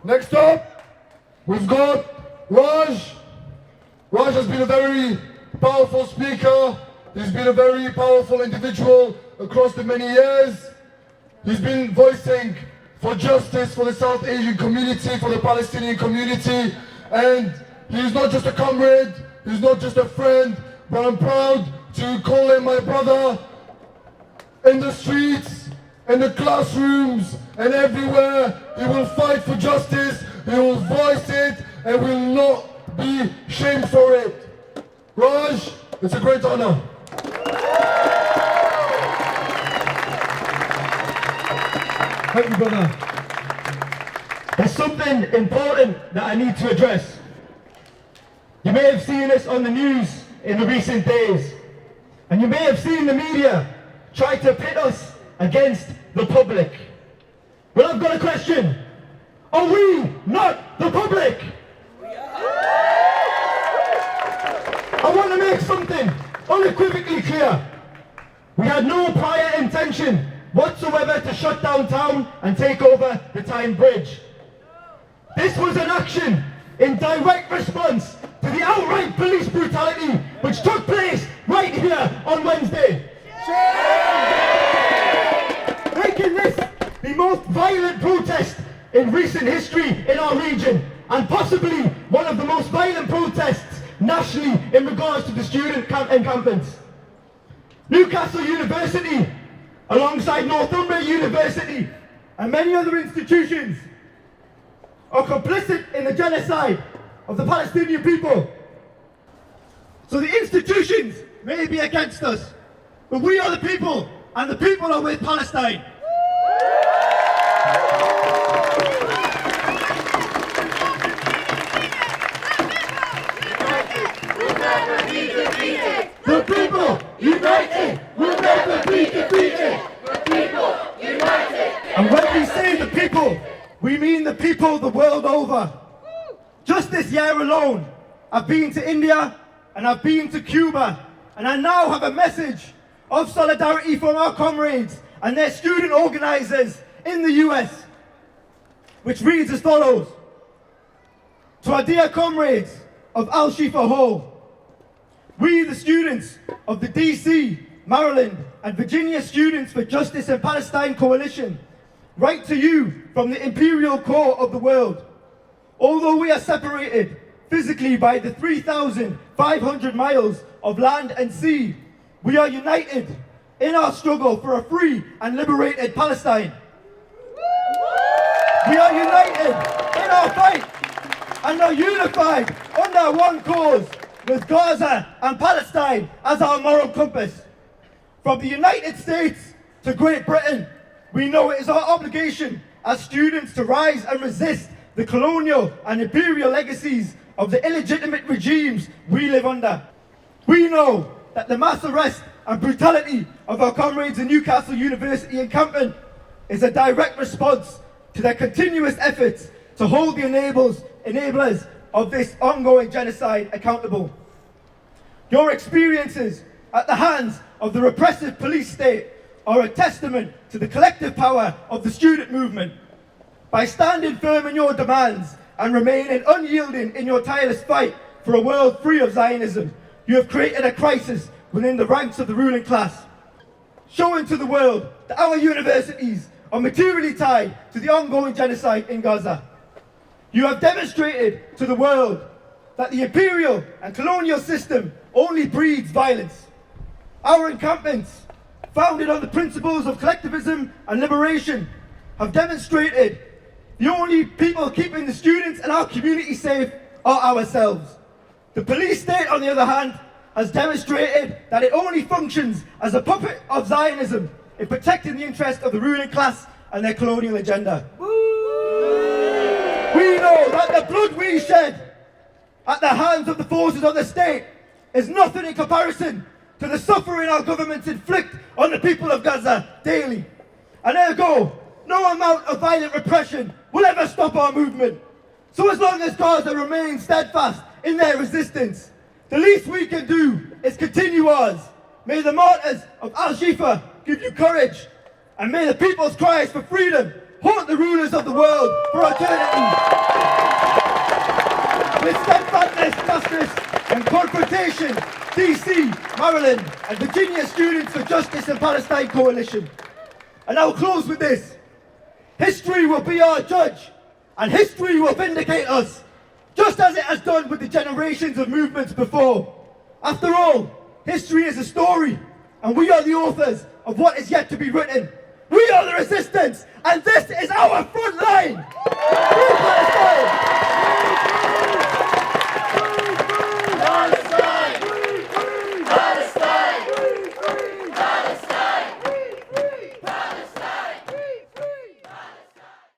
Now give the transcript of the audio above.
Next up, we've got Raj. Raj has been a very powerful speaker. He's been a very powerful individual across the many years. He's been voicing for justice for the South Asian community, for the Palestinian community, and he's not just a comrade, he's not just a friend, but I'm proud to call him my brother. In the streets, in the classrooms, and everywhere, he will fight for justice, he will voice it, and will not be shamed for it. Raj, it's a great honor. Thank you, brother. There's something important that I need to address. You may have seen this on the news in the recent days, and you may have seen the media try to pit us against the public. Well, I've got a question. Are we not the public? I want to make something unequivocally clear. We had no prior intention whatsoever to shut down town and take over the Tyne Bridge. This was an action in direct response to the outright police brutality which took place right here on Wednesday. Making this the most violent protest in recent history in our region, and possibly one of the most violent protests nationally in regards to the student encampments. Newcastle University, alongside Northumbria University and many other institutions, are complicit in the genocide of the Palestinian people. So the institutions may be against us, but we are the people, and the people are with Palestine. The people united will never be defeated. The people united. And when we say the people, we mean the people the world over. Just this year alone, I've been to India and I've been to Cuba, and I now have a message of solidarity from our comrades and their student organizers in the US, which reads as follows. To our dear comrades of Al-Shifa Hall, we, the students of the DC, Maryland, and Virginia Students for Justice and Palestine Coalition, write to you from the imperial core of the world. Although we are separated physically by the 3,500 miles of land and sea, we are united in our struggle for a free and liberated Palestine. We are united in our fight and are unified under one cause, with Gaza and Palestine as our moral compass. From the United States to Great Britain, we know it is our obligation as students to rise and resist the colonial and imperial legacies of the illegitimate regimes we live under. We know that the mass arrest and brutality of our comrades in Newcastle University Encampment is a direct response to their continuous efforts to hold the enablers of this ongoing genocide accountable. Your experiences at the hands of the repressive police state are a testament to the collective power of the student movement. By standing firm in your demands and remaining unyielding in your tireless fight for a world free of Zionism, you have created a crisis within the ranks of the ruling class, showing to the world that our universities are materially tied to the ongoing genocide in Gaza. You have demonstrated to the world that the imperial and colonial system only breeds violence. Our encampments, founded on the principles of collectivism and liberation, have demonstrated the only people keeping the students and our community safe are ourselves. The police state, on the other hand, has demonstrated that it only functions as a puppet of Zionism in protecting the interests of the ruling class and their colonial agenda. We know that the blood we shed at the hands of the forces of the state is nothing in comparison to the suffering our governments inflict on the people of Gaza daily. And ergo, no amount of violent repression will ever stop our movement. So as long as Gaza remains steadfast in their resistance, the least we can do is continue ours. May the martyrs of Al-Shifa give you courage, and may the people's cries for freedom haunt the rulers of the world for eternity. Maryland and Virginia Students for Justice and Palestine Coalition. And I'll close with this. History will be our judge, and history will vindicate us, just as it has done with the generations of movements before. After all, history is a story, and we are the authors of what is yet to be written. We are the resistance, and this is our front line! Free Palestine!